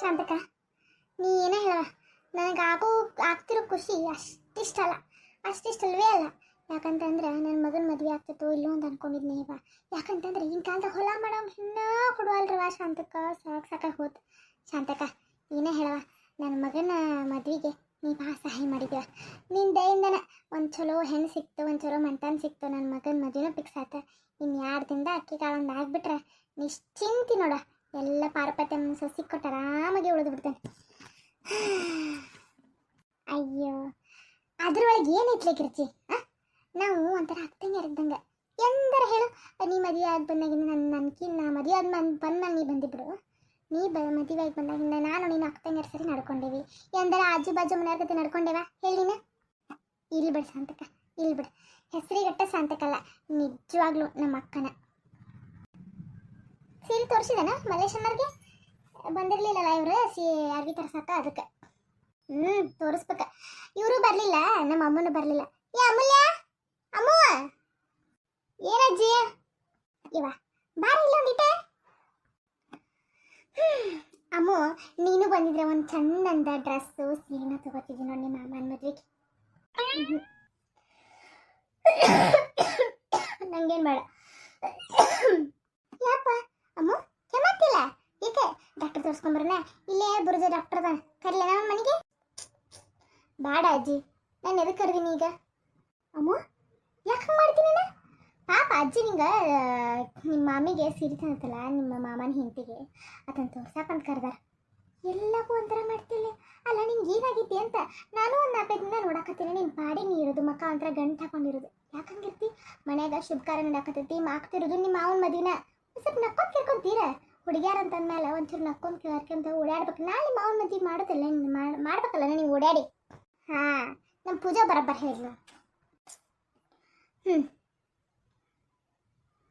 ಶಾಂತಕ, ನೀ ಏನ ಹೇಳವ, ನನಗೆ ಆಗ್ತಿರೋ ಖುಷಿ ಅಷ್ಟಿಷ್ಟಲ್ಲ, ಅಷ್ಟಿಷ್ಟಲ್ವೇ ಅಲ್ಲ. ಯಾಕಂತಂದ್ರೆ ನನ್ನ ಮಗನ ಮದುವೆ ಆಗ್ತಿತ್ತು ಇಲ್ಲೋ ಅಂತ ಅನ್ಕೊಂಡಿದ್ನಿ ಇವ. ಯಾಕಂತಂದ್ರೆ ಈಗಿನ ಕಾಲದ ಹೊಲ ಮಾಡೋ ಇನ್ನೂ ಕೊಡುವಲ್ರವ ಶಾಂತಕ, ಸಾಕಾಗಿ ಹೋತು. ಶಾಂತಕ, ಏನೇ ಹೇಳವ, ನನ್ನ ಮಗನ ಮದುವೆಗೆ ನೀ ಭಾಳ ಸಹಾಯ ಮಾಡಿದ್ವ. ನಿನ್ನ ದಯಿಂದ ಒಂದು ಚಲೋ ಹೆಣ್ಣು ಸಿಕ್ತು, ಒಂದು ಚಲೋ ಮಂಟನ್ ಸಿಕ್ತು, ನನ್ನ ಮಗನ ಮದುವೆನೂ ಫಿಕ್ಸ್ ಆಯ್ತು. ಇನ್ನು 2 ದಿನದ ಅಕ್ಕಿ ಕಾಳೊಂದು ಆಗ್ಬಿಟ್ರೆ ನಿಶ್ಚಿಂತಿ ನೋಡ, ಎಲ್ಲ ಪಾರಪತ್ಯ ಸೊಸಿ ಕೊಟ್ಟು ಆರಾಮಾಗಿ ಉಳಿದು ಬಿಡ್ತೇನೆ. ಅಯ್ಯೋ, ಅದ್ರೊಳಗೆ ಏನೈತ್ಲೆ ಕಿರ್ಚಿ? ನಾವು ಒಂಥರ ಅಕ್ಕಂಗೆ ಎಂದರ ಹೇಳು. ನೀ ಮದುವೆ ಆಗಿ ಬಂದಾಗಿಂದ ನಾ ಮದುವೆ ಆದ ಬಂದ್ಮೇಲೆ ನೀ ಬಂದಿಬಿಡು. ನೀ ಮದುವೆ ಆಗಿ ಬಂದಾಗಿಂದ ನಾನು ನೀನು ಅಕ್ಕಂಗೆ ಸರಿ ನಡ್ಕೊಂಡೇವಿ. ಎಂದರ ಆಜು ಬಾಜು ಮನೆಯವ್ರ ಕತೆ ನಡ್ಕೊಂಡೇವ ಹೇಳಿನ? ಇಲ್ಲಿ ಬಿಡು ಶಾಂತಕ, ಇಲ್ಲಿ ಬಿಡು. ಹೆಸರಿಗಟ್ಟ ಶಾಂತಕಲ್ಲ, ನಿಜವಾಗ್ಲೂ ನಮ್ಮ ಅಕ್ಕನ. ಸೀರೆ ತೋರಿಸಿದನ ಮಲ್ಲೇಶಣ್ಣವ್ರಿಗೆ? ಬಂದಿರಲಿಲ್ಲಲ್ಲ ಇವರು ಅರ್ವಿ ತರ್ಸಕ್ಕ, ಅದಕ್ಕೆ ತೋರಿಸ್ಬೇಕ. ಇವರು ಬರಲಿಲ್ಲ, ನಮ್ಮ ಅಮ್ಮನೂ ಬರಲಿಲ್ಲ. ಏ ಅಮೂಲ್ಯ, ಅಮ್ಮು, ಏನಜ್ಜಿ ಇವ ಬಾರ ಇಲ್ಲ ಒಂದಿಟ್ಟೆ. ಅಮ್ಮು, ನೀನು ಬಂದಿದ್ರೆ ಒಂದು ಚಂದಂದ ಡ್ರೆಸ್ಸು ಸೀರೆನ ತಗೋತಿದ್ವಿ ನೋಡಿ ನಿಮ್ಮ ಮಾಮನ ಮದ್ವೆಗೆ. ನಂಗೇನು ಬೇಡ. ಯಾಪ ಅಮ್ಮು, ಕೆಮ್ಮತ್ತಿಲ್ಲ? ಏಕೆ ಡಾಕ್ಟರ್ ತೋರಿಸ್ಕೊಂಬರನ? ಇಲ್ಲೇ ಬುರ್ಜ ಡಾಕ್ಟರ್ ಅದ, ಕರಿಲ್ಲ ನಮ್ಮ ಮನೆಗೆ? ಬೇಡ ಅಜ್ಜಿ, ನಾನು ಎದಕ್ಕೆ ಕರ್ದೀನಿ ಈಗ? ಅಮ್ಮು, ಯಾಕೆ ಹಂಗೆ ಮಾಡ್ತೀನಿ ನಾನು? ಪಾಪ ಅಜ್ಜಿ ನಿಂಗೆ ನಿಮ್ಮ ಮಾಮಿಗೆ ಸೀರೆ ತಂತಲ್ಲ, ನಿಮ್ಮ ಮಾಮನ ಹೆಂಡತಿಗೆ ಅದನ್ನು ತೋರ್ಸಾಕಂತ ಕರ್ದಾರ. ಎಲ್ಲವೂ ಒಂಥರ ಮಾಡ್ತಿಲ್ಲ. ಅಲ್ಲ, ನಿಂಗೆ ಏನಾಗಿತ್ತು ಅಂತ ನಾನು ಒಂದು 4 ದಿನ ನೋಡಕತ್ತೀನಿ. ನಿನ್ನ ಪಾಡಿ ನೀ ಇರೋದು, ಮಕ್ಕ ಒಂಥರ ಗಂಟು ಹಾಕೊಂಡಿರೋದು. ಯಾಕಂಗಿರ್ತಿ? ಮನ್ಯಾಗ ಶುಭ ಕಾರ್ಯ ನಡಕತ್ತೈತಿ, ಆಗ್ತಿರೋದು ನಿಮ್ಮ ಮಾವನ ಮದುವೆನ. ಸ್ವಲ್ಪ ನಕ್ಕೊಂಡ್ ಕೇಳ್ಕೊಂತೀರ? ಹುಡುಗ್ಯಾರ ಅಂತಂದ್ಮೇಲೆ ಒಂಚೂರು ನಕ್ಕೊಂಡ್ ಕೇಳ್ಕೊಂತ ಓಡಾಡ್ಬೇಕು. ನಾಳೆ ನಿಮ್ಮ ಮಾವನ ಮದುವೆ ಮಾಡೋದಿಲ್ಲ, ಮಾಡ್ಬೇಕಲ್ಲ ನೀವು ಓಡಾಡಿ. ಹಾಂ, ನಮ್ಮ ಪೂಜಾ ಬರಬ್ಬರ ಹೇಳಿದ್ಲು.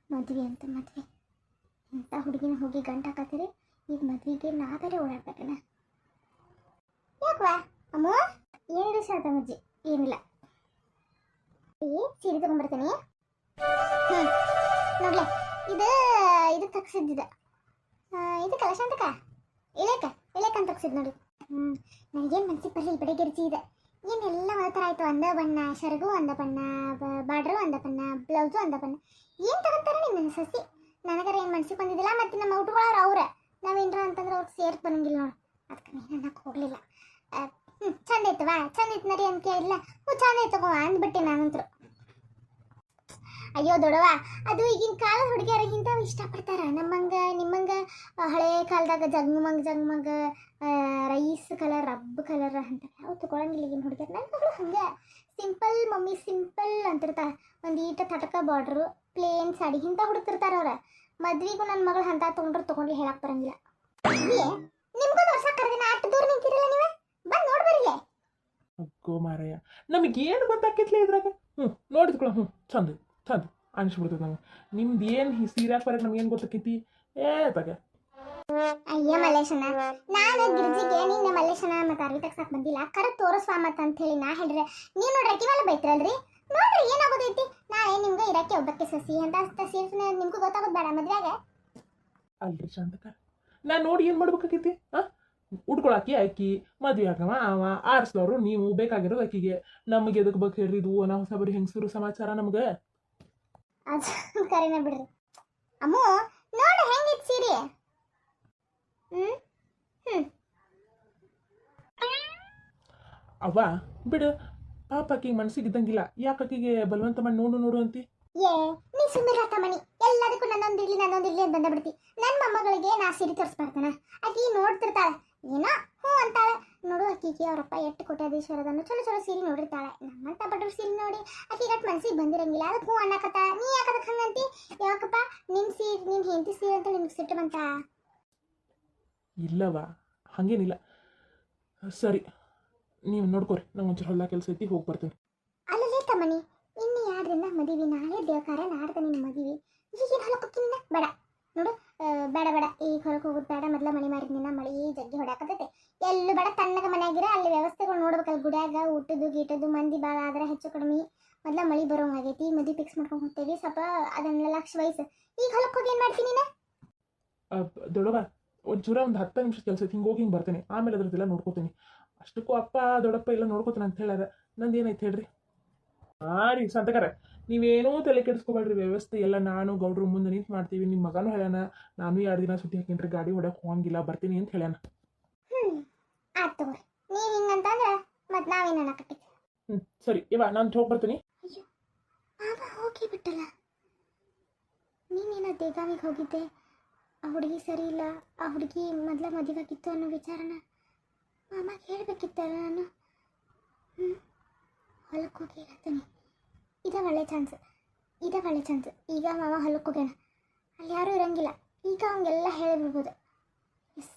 ಮದುವೆ ಅಂತ ಮದುವೆ ಇಂಥ ಹುಡುಗಿನ ಹೋಗಿ ಗಂಟು ಹಾಕತ್ತೀರಿ. ಈಗ ಮದುವೆಗೆ ನಾ ಬೇರೆ ಓಡಾಡ್ಬೇಕಣ್ಣ. ಯಾಕವಾ ಅಮ್ಮ? ಏನಿಲ್ಲ ಶಾಂತಮ್ಮಜ್ಜಿ, ಏನಿಲ್ಲ. ಸೀರೆ ತಗೊಂಡ್ಬರ್ತೀನಿ. ನೋಡ್ಲೆ, ಇದು ತಗ್ಸಿದ್ದಿದ. ಇದಕ್ಕಲ್ಲ ಶಾಂತಕ, ಇಲೇಕಂತ ತಗ್ಸಿದ್ ನೋಡಿ. ನನಗೇನು ಮನ್ಸಿಗೆ ಬರಲಿ, ಬೆಳಗ್ಗೆರ್ಚಿ ಇದೆ. ಏನೆಲ್ಲ ಒಂಥರ ಆಯಿತು. ಒಂದ ಬಣ್ಣ ಶರಗು, ಒಂದ ಬಣ್ಣ ಬಾರ್ಡ್ರು, ಒಂದ ಬಣ್ಣ ಬ್ಲೌಸು, ಒಂದ ಬಣ್ಣ. ಏನು ತಗೊಂತಾರೆ ನಿಮ್ಮ ಸಸಿ? ನನಗರ ಏನು ಮನ್ಸಿಗೆ ಬಂದಿದ್ದಿಲ್ಲ. ಮತ್ತು ನಮ್ಮ ಊಟಗಳವ್ರು ಅವ್ರೆ, ನಾವೇನ್ರ ಅಂತಂದ್ರೆ ಅವ್ರಿಗೆ ಸೇರ್ತು ಬರೋಂಗಿಲ್ಲ ನೋಡು. ಅದಕ್ಕೆ ನೀನು ಅನ್ನಕ್ಕೆ ಹೋಗಲಿಲ್ಲ. ಚಂದ ಐತವಾ? ಚಂದ ಐತೆ ನರಿ ಅಂತ ಕೇಳಿಲ್ಲ. ಚಂದ ಐತಗೋ ಅಂದ್ಬಿಟ್ಟೆ ನಾನಂತರು. ಅಯ್ಯೋ ದೊಡವ, ಅದು ಈಗಿನ ಕಾಲದ ಹುಡುಗಿಯರಿಗಿಂತ ಇಷ್ಟಪಡ್ತಾರ. ನಿಮ್ಮಂಗೆ ಹಳೆ ಕಾಲದಾಗ ಜಗ್ಮಗ್ ರೈಸ್ ಕಲರ್, ರಬ್ಬ್ ಕಲರ್ ಅಂತ ಯಾವ ತಗೊಳಂಗಿಲ್ಲ ಈಗಿನ ಹುಡುಗಿಯರು. ನನ್ನ ಮಗಳು ಹಂಗೆ ಸಿಂಪಲ್ ಮಮ್ಮಿ, ಸಿಂಪಲ್ ಅಂತಿರ್ತಾರೆ. ಒಂದು ಈಟ ತಟಕ ಬಾರ್ಡ್ರು, ಪ್ಲೇನ್ ಸಾಡಿ ಇಂಥ ಹುಡುಕ್ತಿರ್ತಾರೆ ಅವ್ರ. ಮದ್ವಿಗೂ ನನ್ನ ಮಗಳು ಅಂತ ತೊಗೊಂಡ್ಲಿ ಹೇಳಕ್ ಬರಂಗಿಲ್ಲ. ನಿಮ್ಗೂ ವರ್ಷ ಕರೆದಿನ ಅಷ್ಟು ದೂರ ನಿಂತಿರಲ್ಲ ನೀವು? ಬಂದು ನೋಡ್ಬರಿಲ್ಲ. ಅಕ್ಕೋ ಮಾರಯ್ಯ, ನಮಗೇನು ಗೊತ್ತಾಕೈತ್ಲೆ ಇದ್ರಾಗ? ನೋಡಿದ್ಕೊಳ ಚಂದ ಅನಿಸ್ಬಿಡ್ತದೆ ನಮಗೆ. ನಿಮ್ದು ಏನು ಸೀರೆ ಹಾಕ್ಬರಕ್ಕೆ ನಮ್ಗೇನು ಗೊತ್ತಾಕೈತಿ? ತಗ. ಅಯ್ಯ ಮಲ್ಲೇಶನ, ನಾನು ಗಿರ್ಜಿಗೆ ನಿನ್ನ ಮಲ್ಲೇಶನ ಮತ್ತು ಅರ್ವಿ ತಗ್ಸಕ್ಕೆ ಬಂದಿಲ್ಲ, ಕರೆ ತೋರಿಸ್ವಾ ಮತ್ತ ಅಂತ ಹೇಳಿ ನಾ ಹೇಳ್ರೆ ನೀವು ನೋಡ್ರಿ ಅಕ್ಕಿ ಮೇಲೆ ಬೈತ್ರಲ್ರಿ. ನೋಡ್ರಿ ಏನಾಗೋದೈತಿ. ನಾಳೆ ನಿಮ್ಗೆ ಇರಕ್ಕೆ ಒಬ್ಬಕ್ಕೆ ಸಸಿ ಅಂತ ಸೀರೆ ನಿಮ್ಗೂ ಗೊತ್ತಾಗೋದು ಬೇಡ ಮದ್ವೆಗ? ಅಲ್ರಿ ಶಾಂತಕ, ನಾನು ನೋಡಿ ಏನು ಮಾಡ್ಬೇಕಾಕೈತಿ? ಉಡ್ಕೊಳಕ್ಕೆ ಅಕ್ಕಿ, ಮದ್ವೆ ಆಗವ ಅವ, ಆರಿಸ್ದವ್ರು ನೀವು, ಬೇಕಾಗಿರೋದು ಅಕ್ಕಿಗೆ. ನಮಗೆ ಎದಕ್ಕೆ ಬೇಕು ಹೇಳ್ರಿ? ಇದು ನಾವು ಹೊಸಬರಿ ಹೆಂಗಸರು ಸಮಾಚಾರ ನಮ್ಗೆ. ಅದು ಕರಿನ ಬಿಡ್ರಿ. ಅಮ್ಮು, ನೋಡು ಹೆಂಗಿತ್ತು ಸೀರೆ. ಅವ್ವ ಬಿಡು, ಪಾಪ ಆಕಿಗೆ ಮನಸ್ಸಿಗೆ ಇದ್ದಂಗಿಲ್ಲ. ಯಾಕೆ ಆಕಿಗೆ ಬಲವಂತ ಮಾಡಿ ನೋಡು ಅಂತಿ? ನೀ ಸುಮ್ಮನೆ ಮಣಿ, ಎಲ್ಲದಕ್ಕೂ ನನ್ನೊಂದಿರ್ಲಿ ಅಂತ ಬಂದಬಿಡ್ತಿ. ನನ್ನ ಮೊಮ್ಮಗಳಿಗೆ ನಾ ಸೀರೆ ತೋರಿಸ್ಬಾರ್ತಾನ? ಆಕಿ ನೋಡ್ತಿರ್ತಾಳೆ, ಏನೋ ಅಂತಾಳೆ. ನೋಡು, ಆಕಿಗೆ ಅವರಪ್ಪ ಎಟ್ಟು ಕೋಟ್ಯಾಧೀಶ್ವರದನ್ನು ಚಲೋ ಸೀರೆ ನೋಡಿರ್ತಾಳೆ. ನಮ್ಮಂತ ಬಡ್ರ ಸೀರೆ ನೋಡಿ ಆಕಿಗೆ ಅಟ್ ಮನ್ಸಿಗೆ ಬಂದಿರಂಗಿಲ್ಲ. ಅದಕ್ಕೆ ಅನ್ನಕತ್ತ. ನೀ ಯಾಕದಕ್ಕೆ ಹಂಗಂತಿ? ಯಾಕಪ್ಪ ನಿನ್ನ ಹೆಂಡತಿ ಸೀರೆ ಅಂತ ನಿಮ್ಗೆ ಸಿಟ್ಟು ಬಂತ? ಇಲ್ಲವ, ಹಾಗೇನಿಲ್ಲ. ಸರಿ, ನೀವು ನೋಡ್ಕೋರಿ, ನಂಗೆ ಒಂಚೂರು ಹೊಲ ಕೆಲಸ ಐತಿ, ಹೋಗಿ ಬರ್ತೇನೆ. ಅಲ್ಲೇ ತಮ್ಮನಿ, ಇನ್ನು 2 ದಿನ ಮದುವೆ, ನಾಳೆ ದೇವಕಾರ, ನಾಡ್ದ ನಿನ್ನ ಮದುವೆ. ಈಗೇನು ಹೊಲಕ್ಕೆ ಹೋಗ್ತೀನಿ? ಬೇಡ ನೋಡು, ಬೇಡ ಈಗ ಹೊರಗೆ ಹೋಗೋದು ಬೇಡ. ಮೊದಲ ಮಳೆ ಮಾರಿದ್ನಿನ್ನ ಮಳೆ ಜಗ್ಗಿ ಹೊಡ್ಯಾಕತೈತೆ. ಎಲ್ಲೂ ಬೇಡ, ತಣ್ಣಗ ಮನೆಯಾಗಿರ. ಅಲ್ಲಿ ವ್ಯವಸ್ಥೆಗಳು ನೋಡ್ಬೇಕಲ್ಲ, ಗುಡ್ಯಾಗ ಊಟದ್ದು ಗೀಟದ್ದು ಮಂದಿ ಭಾಳ ಆದ್ರೆ ಹೆಚ್ಚು ಕಡಿಮೆ. ಮೊದಲ ಮಳೆ ಬರೋಂಗಾಗೈತಿ, ಮದುವೆ ಫಿಕ್ಸ್ ಮಾಡ್ಕೊಂಡು ಹೋಗ್ತೇವಿ. ಸ್ವಲ್ಪ ಅದನ್ನೆಲ್ಲ ಲಕ್ಷ ವಯಸ್ಸು. ಈಗ ಹೊಲಕ್ಕೆ ಹೋಗಿ ಏನು ಮಾಡ್ತೀನಿ? ದೊಡ್ಡವ ಒಂಚೂರ ಒಂದು 10 ನಿಮಿಷ ಕೆಲಸ ಐತಿ, ಹಿಂಗೆ ಹೋಗಿ ಹಿಂಗೆ ಬರ್ತೇನೆ, ಆಮೇಲೆ ಅದ್ರದ್ದೆಲ್ಲ ನೋಡ್ಕೋತೀನಿ. ಅಷ್ಟಕ್ಕೂ ಅಪ್ಪ ದೊಡ್ಡಪ್ಪ ಎಲ್ಲ ನೋಡ್ಕೋತಾನೆ ಅಂತ ಹೇಳ್ಯಾರ. ನಂದು ಏನೈತೆ ಹೇಳ್ರಿ. ಹಾಂ ರೀ ಸಂತಕರ, ನೀವೇನೂ ತಲೆ ಕೆಡಿಸ್ಕೊಬೇಡ್ರಿ, ವ್ಯವಸ್ಥೆ ಎಲ್ಲ ನಾನು ಗೌಡ್ರ ಮುಂದೆ ನಿಂತು ಮಾಡ್ತೀವಿ. ನಿಮ್ಮ ಮಗನೂ ಹೇಳ್ಯಾನ, ನಾನು 2 ದಿನ ಸುಟ್ಟಿ ಹಾಕಿನ್ರಿ, ಗಾಡಿ ಹೊಡಕ್ಕೆ ಹೋಗಂಗಿಲ್ಲ, ಬರ್ತೀನಿ ಅಂತ ಹೇಳ್ಯಾನ. ಆಯ್ತು ತಗೋರಿ, ನೀವು ಹಿಂಗಂತಂದ್ರೆ ಮತ್ತೆ ನಾವೇನು ಅನ್ನಕತ್ತಿ. ಸರಿ ನಾನು ಹೋಗಿ ಬರ್ತೀನಿ. ಅಯ್ಯೋ ಮಾಮ ಹೋಗಿ ಬಿಟ್ಟಲ್ಲ. ನೀನೇನೋ ದೇಗಾವಿಗೆ ಹೋಗಿದ್ದೆ, ಆ ಹುಡುಗಿ ಸರಿ ಇಲ್ಲ, ಆ ಹುಡುಗಿ ಮೊದಲ ಮದುವೆಗಿತ್ತು ಅನ್ನೋ ವಿಚಾರನ ಮಾಮಗೆ ಹೇಳಬೇಕಿತ್ತಲ್ಲ ನಾನು. ಹೊಲಕ್ಕೆ ಹೋಗಿ ಹೇಳ್ತೀನಿ. ಇದೇ ಒಳ್ಳೆ ಚಾನ್ಸ್, ಈಗ ಮಾಮ ಹೊಲಕ್ಕೆ ಹೋಗ್ಯಾನ, ಅಲ್ಲಿ ಯಾರೂ ಇರಂಗಿಲ್ಲ, ಈಗ ಅವಂಗೆಲ್ಲ ಹೇಳಿಬಿಡ್ಬೋದು. ಎಸ್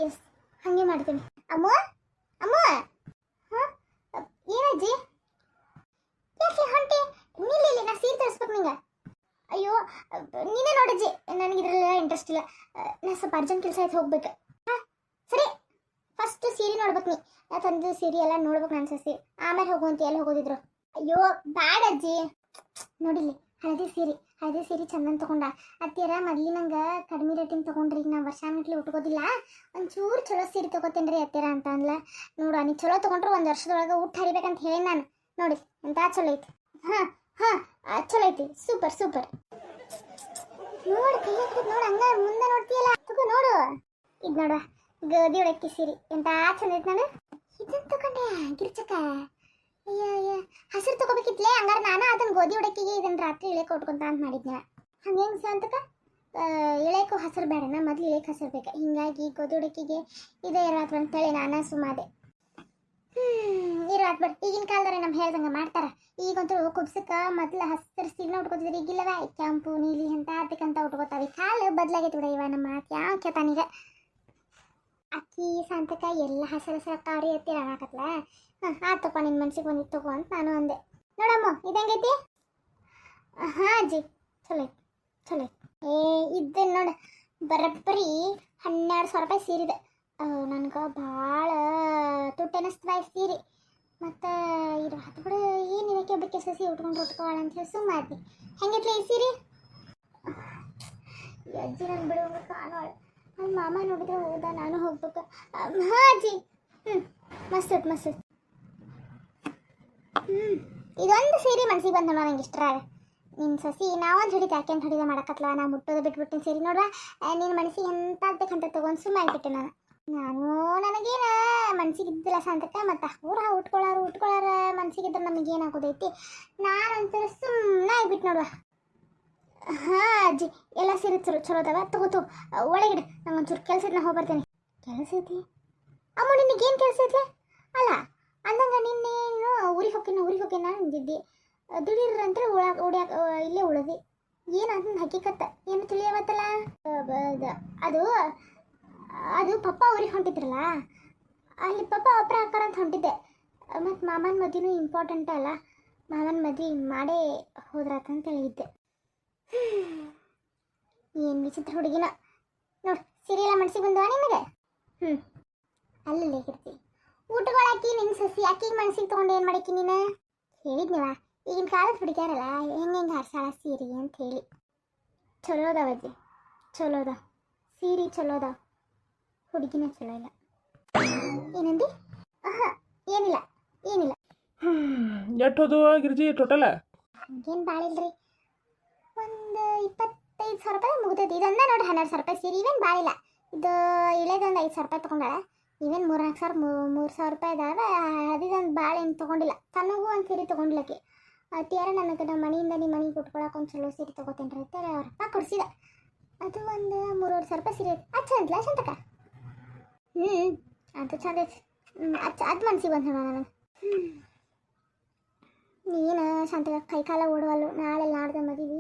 ಎಸ್ ಹಾಗೆ ಮಾಡ್ತೀನಿ. ಅಮ್ಮ ಅಮ್ಮ, ಹಾಂ ಏನಜ್ಜಿ, ಯಾಕೆ ಹೊಂಟೆ? ನಿಲ್ಲಿ, ನಾ ಸೀರೆ ತರಿಸ್ಬೇಕು ನಿಂಗೆ. ಅಯ್ಯೋ ನೀನೇ ನೋಡಜ್ಜಿ, ನನಗೆ ಇದರಲ್ಲೆಲ್ಲ ಇಂಟ್ರೆಸ್ಟ್ ಇಲ್ಲ, ನಾ ಸ್ವಲ್ಪ ಅರ್ಜೆಂಟ್ ಕೆಲಸ ಆಯ್ತು ಹೋಗ್ಬೇಕು. ಹಾಂ ಸರಿ, ಫಸ್ಟ್ ಸೀರೆ ನೋಡ್ಬೇಕು. ನಾ ತಂದು ಸೀರೆ ಎಲ್ಲ ನೋಡ್ಬೇಕು ನನ್ನ ಸಸಿ, ಆಮೇಲೆ ಹೋಗುವಂತ ಎಲ್ಲಿ ಹೋಗೋದಿದ್ರು. ಅಯ್ಯೋ ಬ್ಯಾಡ ಅಜ್ಜಿ, ನೋಡಿಲ್ಲಿ ಹಳದಿ ಸೀರೆ ಚಂದನ್ ತೊಗೊಂಡ ಅತ್ತಿಯರ. ಮೊದ್ಲಿ ನಂಗೆ ಕಡಿಮೆ ರೇಟಿಂಗ್ ತೊಗೊಂಡ್ರಿ, ಈಗ ನಾ ವರ್ಷಾನ್ಗಟ್ಲೆ ಉಟ್ಕೋದಿಲ್ಲ, ಒಂಚೂರು ಚಲೋ ಸೀರೆ ತೊಗೋತೇನೆ ರೀ ಅತ್ತಿಯರ ಅಂತ ಅಂದ್ಲ. ನೋಡು ನೀ ಚಲೋ ತೊಗೊಂಡ್ರೆ 1 ವರ್ಷದೊಳಗೆ ಊಟ ಹರಿಬೇಕಂತ ಹೇಳಿ ನಾನು. ನೋಡಿ ಎಂತ ಚಲೋ ಐತಿ. ಹಾಂ ಚಲೋ ಐತಿ, ಸೂಪರ್. ನೋಡು ಕೈ ಹಾಕಿದ್ ನೋಡು, ಹಂಗ ಮುಂದೆ ನೋಡ್ತೀಯಲ್ಲ, ತಗೋ ನೋಡು. ಇದು ನೋಡುವ ಗೋಧಿ ಉಡಕ್ಕಿ ಸೀರೆ ಎಂತ ಚಂದ ಐತಿ. ನಾನು ಇದನ್ನ ತಗೊಂಡೆ ಗಿರ್ಚಕ್ಕ. ಅಯ್ಯ ಹಸಿರು ತಗೋಬೇಕಿತ್ಲೇ, ಹಂಗಾರೆ ನಾನು ಅದನ್ನ ಗೋಧಿ ಉಡಕ್ಕಿಗೆ ಇದನ್ನ ರಾತ್ರಿ ಇಳೆಕ ಉಟ್ಕೊಂತ ಅಂತ ಮಾಡಿದ್ನ. ಹಂಗೇನು ಅಂತಕ ಇಳೆಕು ಹಸಿರು ಬೇಡನ, ಮೊದ್ಲು ಇಳೆಕ್ ಹಸಿರು ಬೇಕು, ಹಿಂಗಾಗಿ ಗೋಧಿ ಉಡಕ್ಕಿಗೆ ಇದೇ ಇರೋದು ಅಂತೇಳಿ ನಾನು ಸುಮಾದೆ. ಇರೋದು ಬಟ್ ಈಗಿನ ಕಾಲದವ್ರೆ ನಮ್ಮ ಹೇಳ್ದಂಗೆ ಮಾಡ್ತಾರ. ಈಗಂತೂ ಕುಬ್ಸಕ್ಕೆ ಮೊದ್ಲು ಹಸಿರು ಸೀರೆನ ಉಟ್ಕೋತಿದ್ರಿ, ಈಗಿಲ್ಲವ ಕೆಂಪು ನೀಲಿ ಅಂತ ಅದಕ್ಕಂತ ಉಟ್ಕೋತಾವೆ. ಕಾಲು ಬದಲಾಗೈತೆ ಬಿಡ ಇವ, ನಮ್ಮ ಮಾತು ಯಾವ ಕೇತಾನೀಗ. ಅಕ್ಕಿ ಸಂತಕ ಎಲ್ಲ ಹಸಿರು ಅಕ್ಕಾವ್ರಿ ಎತ್ತಿ ಹಾಕತ್ಲ. ಆತು ತಗೋ, ನಿನ್ನ ಮನ್ಸಿಗೆ ಬಂದಿತ್ತು ತಗೋ ಅಂತ ನಾನು ಅಂದೆ. ನೋಡಮ್ಮ ಇದಂಗೈತಿ. ಹಾಂ ಅಜ್ಜಿ ಚಲೋ ಐತಿ. ಇದ್ದೇನು ನೋಡು, ಬರೋಬ್ಬರಿ 12,000 ರೂಪಾಯಿ ಸೀರಿದೆ. ನನಗೆ ಭಾಳ ತುಟ್ಟಿ ಅನ್ನಿಸ್ತವ ಸೀರೆ. ಮತ್ತು ಇರೋ ಹತ್ತು ಬಿಡು, ಏನು ಇದಕ್ಕೆ ಒಬ್ಬಕ್ಕೆ ಸಸಿ ಉಟ್ಕೊಳ್ಳ ಅಂತ ಹೇಳಿ ಸುಮ್ಮನೆ ಹೆಂಗಿತ್ಲ ಈ ಸೀರೆ. ಅಜ್ಜಿ ನಾನು ಬಿಡುವಂಗ ಕಾಣೋಳು, ನನ್ನ ಮಾಮ ನೋಡಿದ್ರೆ ಹೌದಾ ನಾನು ಹೋಗ್ಬೇಕು. ಹಾಂ ಅಜ್ಜಿ, ಮಸ್ತ್ ಇದೊಂದು ಸೀರೆ ಮನ್ಸಿಗೆ ಬಂದು ನೋಡ ನಂಗೆ ಇಷ್ಟರಾಗ. ನಿನ್ನ ಸಸಿ ನಾವೊಂದು ಹಿಡಿದು ಯಾಕೆಂತ ಹಿಡಿದ ಮಾಡಕತ್ಲ, ನಾ ಮುಟ್ಟೋದು ಬಿಟ್ಬಿಟ್ಟಿನ ಸೀರೆ ನೋಡ್ರ. ನಿನ್ನ ಮನಸ್ಸಿಗೆ ಎಂತ ಬೇಕಂತ ತೊಗೊಂಡು ಸುಮ್ಮನೆ ಆಗಿಬಿಟ್ಟೆ ನನಗೇನ ಮನ್ಸಿಗೆ ಇದ್ದಿಲ್ಲ ಸಂತಕ. ಮತ್ತು ಅವ್ರು ಉಟ್ಕೊಳ್ಳಾರ ಮನ್ಸಿಗಿದ್ರೆ ನಮಗೇನಾಗೋದೈತಿ. ನಾನಂತರ ಸುಮ್ಮನೆ ಆಗಿಬಿಟ್ಟು ನೋಡುವ. ಹಾಂ ಅಜ್ಜಿ ಎಲ್ಲ ಸೀರೆ ಚಲೋ ಅದಾವ, ತಗೋತು ಒಳಗಿಡು, ನಂಗೊಂಚೂರು ಕೆಲಸ ಐತಿ, ನಾ ಹೋಗಿ ಬರ್ತೇನೆ. ಕೆಲಸ ಐತಿ ಅಮ್ಮ, ನಿನಗೇನು ಕೆಲಸ ಐತ್ಲೆ? ಅಲ್ಲ ಅಂದಂಗ ನಿನ್ನೇನು ಊರಿಗೆ ಹೋಗ್ತೀನಿ ಅಂದಿದ್ದಿ, ದಿಢೀರ್ ಅಂತ ಇಲ್ಲೇ ಉಳದಿ. ಏನಂತ ಹಕ್ಕಿಕತ್ತ ಏನು ತಿಳಿಯವತ್ತಲ್ಲ. ಅದು ಪಪ್ಪ ಊರಿಗೆ ಹೊಂಟಿದ್ರಲ್ಲ, ಅಲ್ಲಿ ಪಪ್ಪ ಒಬ್ಬರ ಹಾಕಾರ ಅಂತ ಹೊಂಟಿದ್ದೆ. ಮತ್ತು ಮಾಮನ ಮದುವೆನೂ ಇಂಪಾರ್ಟೆಂಟ್ ಅಲ್ಲ, ಮಾಮನ ಮದುವೆ ಮಾಡೇ ಹೋದ್ರಾತಂತ ಹೇಳಿದ್ದೆ. ಏನು ವಿಚಿತ್ರ ಹುಡುಗಿನ ನೋಡಿ, ಸೀರೆ ಎಲ್ಲ ಮನ್ಸಿಗೆ ಬಂದವ ನಿನಗೆ. ಅಲ್ಲೇ ಹೇಗಿರ್ತಿ ಊಟಗಳಾಕಿ ನಿನ್ನ ಸಸಿ ಆಕಿಗೆ ಮನ್ಸಿಗೆ ತೊಗೊಂಡು ಏನು ಮಾಡಾಕಿ ನೀನು ಹೇಳಿದ್ನಿವ. ಈಗಿನ ಕಾಲದ ಹುಡುಗಿಯಾರಲ್ಲ ಹೆಂಗೆ ಹರ್ಸಾಳ ಸೀರೆ ಅಂತ ಹೇಳಿ. ಚಲೋ ಅದಾವ ಅಜ್ಜಿ, ಚಲೋ ಅದ ಸೀರೆ, ಚಲೋ ಅದಾವ, ಹುಡುಗಿನ ಚಲೋ ಇಲ್ಲ. ಏನಂದಿ? ಏನಿಲ್ಲ. ಎಷ್ಟೋದು ಗಿರ್ಜಿ ಟೋಟಲ? ಏನು ಭಾಳ ಇಲ್ರಿ, ಒಂದು 25,000 ರೂಪಾಯಿ ಮುಗ್ದೈತಿ. ಇದೊಂದ ನೋಡಿ 12,000 ರೂಪಾಯಿ ಸೀರೆ, ಇವೇನು ಭಾಳಿಲ್ಲ. ಇದು ಇಳೆದೊಂದು 5,000 ರೂಪಾಯಿ ತೊಗೊಂಡಾಳ. ಇವೇನು 3,000 ರೂಪಾಯಿ ಇದಾವೆ. ಅದೊಂದು ಭಾಳ ಏನು ತೊಗೊಂಡಿಲ್ಲ. ತನಗೂ ಒಂದು ಸೀರೆ ತೊಗೊಂಡ್ಲಕ್ಕೆ ಅತಿಯಾರ ನನಗೆ ನಮ್ಮ ಮನೆಯಿಂದ ನಿಮ್ಮ ಮನೆಗೆ ಉಟ್ಕೊಳಕ್ಕೆ ಒಂದು ಚಲೋ ಸೀರೆ ತೊಗೋತೇನೆ ರೀ ಅಂತ ಅವ್ರ ಅಪ್ಪ ಕೊಡಿಸಿದ. ಅದು ಒಂದು 3,500 ರೂಪಾಯಿ ಸೀರೆ ಐತಿ. ಅದು ಚಂದಲ್ಲ ಶಂತಕ? ಅದು ಚಂದ ಐತಿ. ಅದು ಮನ್ಸಿಗೆ ಬಂದ ನನಗೆ. ನೀನು ಶಾಂತಕ ಕೈಕಾಲ ಓಡುವಲ್ಲು, ನಾಳೆ ನಾಡ್ದು ಮದುವೆ,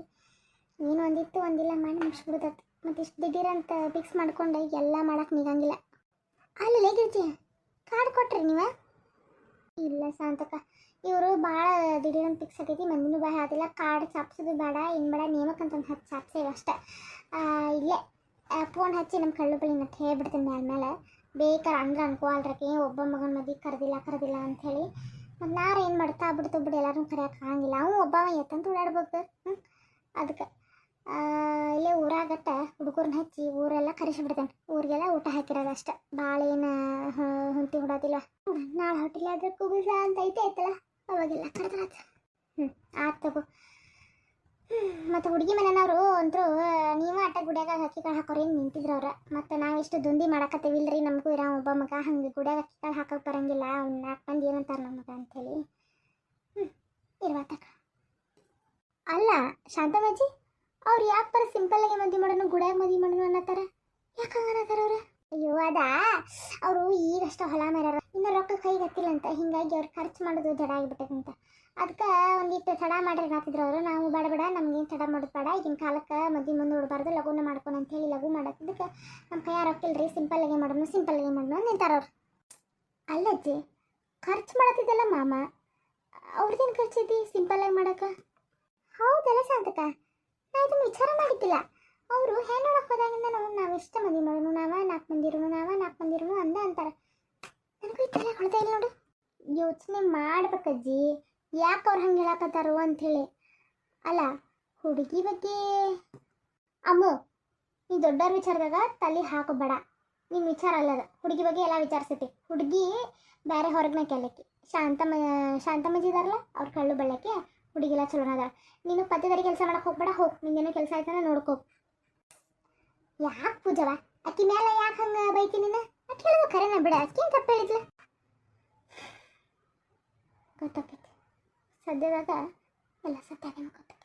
ನೀನು ಒಂದಿತ್ತು ಒಂದಿಲ್ಲ ಮಾಡಿ ಮುಗಿಸ್ಬಿಡ್ತೈತಿ. ಮತ್ತು ಇಷ್ಟು ದಿಢೀರಂತ ಫಿಕ್ಸ್ ಮಾಡ್ಕೊಂಡು ಎಲ್ಲ ಮಾಡಕ್ಕೆ ನಿಗಂಗಿಲ್ಲ. ಅಲ್ಲಿ ಲೇಗಿರ್ತಿ ಕಾರ್ಡ್ ಕೊಟ್ರಿ ನೀವು? ಇಲ್ಲ ಶಾಂತಕ, ಇವರು ಭಾಳ ದಿಢೀರಂತ ಫಿಕ್ಸ್ ಆಗೈತಿ, ಮಂದಿನೂ ಬಾಯ್ ಆದಿಲ್ಲ. ಕಾರ್ಡ್ ಚಾಪ್ಸೋದು ಬೇಡ, ಏನು ಬೇಡ, ನೇಮಕ್ಕಂತಂದು ಹತ್ತು ಚಾಪ್ಸೇವೆ ಅಷ್ಟೇ. ಇಲ್ಲೇ ಫೋನ್ ಹಚ್ಚಿ ನಮ್ಮ ಕಳ್ಳು ಬಳಿ ನಟ್ಟು ಹೇಳ್ಬಿಡ್ತೀನಿ ಮೇಲೆ ಬೇಕಾರೆ ಅಂದ್ರೆ ಅನ್ಕೋಲ್ರಕ್ಕೆ ಒಬ್ಬ ಮಗನ ಮದುವೆ ಕರೆದಿಲ್ಲ ಅಂಥೇಳಿ. ಮತ್ತು ನಾರು ಏನು ಮಾಡ್ತಾ ಬಿಡ್ತು ಎಲ್ಲರೂ ಕರೆಯೋಕೆ ಆಗಂಗಿಲ್ಲ. ಅವನು ಒಬ್ಬ ಎತ್ತಂತ ಓಡಾಡ್ಬೇಕು. ಅದಕ್ಕೆ ಇಲ್ಲೇ ಊರಾಗಟ್ಟ ಹುಡುಗರ್ನ ಹಚ್ಚಿ ಊರೆಲ್ಲ ಕರೆಸಿಬಿಡ್ತೇನೆ. ಊರಿಗೆಲ್ಲ ಊಟ ಹಾಕಿರೋದು ಅಷ್ಟೆ, ಭಾಳ ಏನು ಹೊಂತಿ ಹೊಡೋದಿಲ್ಲ. ನಾಳೆ ಹೋಟೆಲ್ ಆದ್ರೆ ಕುಬುಸ ಅಂತ ಐತಲ್ಲ, ಅವಾಗೆಲ್ಲ ಕರೆದ್ರಾತ. ಆಯ್ತು ತಗೋ. ಮತ್ತು ಹುಡುಗಿ ಮನೆಯವರು ಅಂತೂ ನೀವು ಆಟ ಗುಡಿಯಾಗ ಅಕ್ಕಿ ಕಾಳು ಹಾಕೋರು ಏನು ನಿಂತಿದ್ರು ಅವ್ರ. ಮತ್ತು ನಾವಿಷ್ಟು ದುಂದಿ ಮಾಡಕತ್ತೀವಿಲ್ರಿ, ನಮಗೂ ಇರೋ ಒಬ್ಬ ಮಗ ಹಂಗೆ ಗುಡಿಯಾಗ ಅಕ್ಕಿ ಕಾಳು ಹಾಕೋಕೆ ಬರಂಗಿಲ್ಲ, ಅವ್ನು 4 ಮಂದಿ ಏನಂತಾರೆ ನಮ್ಮ ಮಗ ಅಂಥೇಳಿ ಇರ್ವಾತಕ್ಕ. ಅಲ್ಲ ಶಾಂತಮ್ಮಜ್ಜಿ, ಅವ್ರು ಯಾಕೆ ಬರ ಸಿಂಪಲ್ಲಾಗಿ ಮದುವೆ ಮಾಡೋಣ, ಗುಡಿಯಾಗ ಮದುವೆ ಮಾಡೋಣ ಅನ್ನತ್ತಾರ, ಯಾಕೆ ಹಂಗೆ ಅನ್ನತ್ತಾರ ಅವ್ರು? ಅಯ್ಯೋ ಅದಾ, ಅವರು ಈಗಷ್ಟ ಹೊಲ ಮಾರ್ಯಾರ, ಇನ್ನು ರೊಕ್ಕ ಕೈಗೆ ಹತ್ತಿಲ್ಲ ಅಂತ, ಹಿಂಗಾಗಿ ಅವ್ರು ಖರ್ಚು ಮಾಡೋದು ಜಡ ಆಗಿಬಿಟ್ಟದಂತ. ಅದಕ್ಕೆ ಒಂದಿಟ್ಟು ತಡ ಮಾಡ್ರಿ ಹಾಕಿದ್ರು ಅವರು. ನಾವು ಬೇಡ ಬೇಡ, ನಮ್ಗೇನು ತಡ ಮಾಡೋದು ಬೇಡ, ಈಗಿನ ಕಾಲಕ್ಕೆ ಮದುವೆ ಮುಂದೆ ನೋಡಬಾರ್ದು, ಲಘುನ ಮಾಡ್ಕೊಂಡು ಅಂತೇಳಿ ಲಘು ಮಾಡತ್ತಿದ್ದಕ್ಕೆ ನಮ್ಮ ಕೈಯಾಗ ರೊಕ್ಕಿಲ್ರಿ, ಸಿಂಪಲ್ಲಾಗೆ ಮಾಡೋಣ ನಿಂತಾರ ಅವ್ರು. ಅಲ್ಲಜ್ಜಿ, ಖರ್ಚು ಮಾಡತ್ತಿದ್ದಲ್ಲ ಮಾಮ, ಅವ್ರದ್ದೇನು ಖರ್ಚೈತಿ ಸಿಂಪಲ್ಲಾಗಿ ಮಾಡೋಕೆ? ಹೌದಲ್ಲ ಶಾಂತಕ, ನಾ ಇದನ್ನು ವಿಚಾರ ಮಾಡಿದ್ದಿಲ್ಲ. ಅವರು ಹೆಣ್ಣು ನೋಡಕ್ಕೆ ಹೋದಾಗಿಂದ ನಾವು ಇಷ್ಟ ಮದುವೆ ಮಾಡೋಣ, ನಾವ 4 ಮಂದಿ ಇರೋನು ಅಂತಾರೆ. ನನಗೂ ಈ ತಲೆ ಹೊಳ್ತಾ ಇಲ್ಲ ನೋಡು. ಯೋಚನೆ ಮಾಡ್ಬೇಕಜ್ಜಿ, ಯಾಕೆ ಅವ್ರು ಹಂಗೆ ಹೇಳಕತ್ತಾರು ಅಂಥೇಳಿ. ಅಲ್ಲ ಹುಡುಗಿ ಬಗ್ಗೆ ಅಮ್ಮು, ನೀ ದೊಡ್ಡವ್ರ ವಿಚಾರದಾಗ ತಲೆ ಹಾಕೋಬೇಡ. ನಿನ್ನ ವಿಚಾರ ಅಲ್ಲದ, ಹುಡುಗಿ ಬಗ್ಗೆ ಎಲ್ಲ ವಿಚಾರಿಸೈತಿ. ಹುಡುಗಿ ಬೇರೆ ಹೊರಗಿನ ಕೆಲಕ್ಕೆ ಶಾಂತಮ್ಮಜ್ಜಿ ಇದಾರಲ್ಲ, ಅವ್ರು ಕಳ್ಳು ಬಳ್ಳಕ್ಕೆ ಹುಡುಗಿಲ್ಲ ಚಲೋನ ಅದಾರ. ನೀನು ಪದ್ಯದಾರಿ ಕೆಲಸ ಮಾಡಕ್ಕೆ ಹೋಗ್ಬೇಡ, ಹೋಗಿ ನಿಂಗೇನೋ ಕೆಲಸ ಆಯ್ತಾನ ನೋಡ್ಕೋ. ಯಾಕೆ ಪೂಜವ ಅಕ್ಕಿ ಮೇಲೆ ಯಾಕೆ ಹಂಗೆ ಬೈತೀನಿ ನೀನು? ಅಕ್ಕಿ ಹೇಳೋದು ಖರೇನ ಬಿಡ, ಅಕ್ಕಿನ ತಪ್ಪು ಹೇಳಿದ್ಲ. ಗೊತ್ತಾಕೈತಿ, ಸದ್ಯದಾಗ ಎಲ್ಲ ಸತ್ಯಾಗ ಗೊತ್ತ.